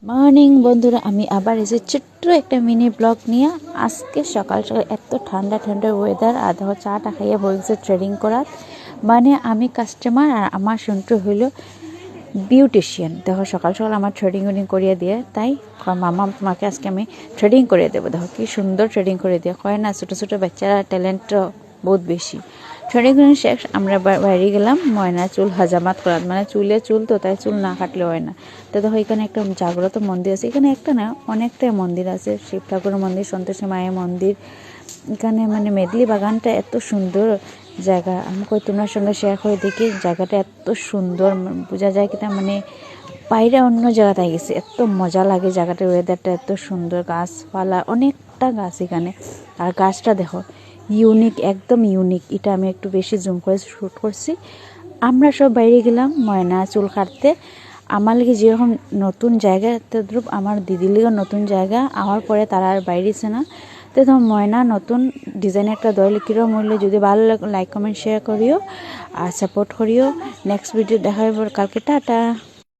Morning বন্ধুরা, আমি আবার এসে ছোট্ট একটা মিনি ব্লগ নিয়ে। আজকে সকাল সকাল এত ঠান্ডা ঠান্ডা ওয়েদার, আর দেখো চাটা খাইয়ে বলছে ট্রেডিং করার। মানে আমি কাস্টমার আর আমার শুনতে হইল বিউটিশিয়ান। দেখো সকাল সকাল আমার থ্রেডিং করিয়ে দিয়ে, তাই মামা তোমাকে আজকে আমি থ্রেডিং করে দেবো। দেখো কি সুন্দর থ্রেডিং করে দিয়ে, কয় না ছোটো ছোটো বাচ্চারা ট্যালেন্ট বহুত বেশি। থ্রেডিং শেষ, আমরা বাইরে গেলাম ময়না চুল হাজামাত করার, মানে চুল তো, তাই চুল না কাটলে হয় না। তো দেখো এখানে একটা জাগ্রত মন্দির আছে, এখানে একটা না অনেকটাই মন্দির আছে, শিব ঠাকুরের মন্দির, সন্তোষী মায়ের মন্দির। এখানে মানে মেদলি বাগানটা এত সুন্দর জায়গা, আমি কই তোমার সঙ্গে শেয়ার করে দেখি। জায়গাটা এত সুন্দর, বোঝা যায় কিনা মানে বাইরে অন্য জায়গাটায় গেছে, এত মজা লাগে জায়গাটার ওয়েদারটা এত সুন্দর, গাছপালা অনেকটা গাছ এখানে। আর গাছটা দেখো ইউনিক, একদম ইউনিক। এটা আমি একটু বেশি জুম করে শ্যুট করছি। আমরা সব বাইরে গেলাম ময়না চুল কাটতে। আমার লিগে যেরকম নতুন জায়গা, তদ্রুপ আমার দিদির লিগে নতুন জায়গা, আমার পরে তারা আর বাইরেছে না। তো তোমার ময়না নতুন ডিজাইন একটা দইলে কীরকম হইলে, যদি ভালো লাগে লাইক কমেন্ট শেয়ার করিও আর সাপোর্ট করিও। নেক্সট ভিডিও দেখা হবে কালকে। টাটা।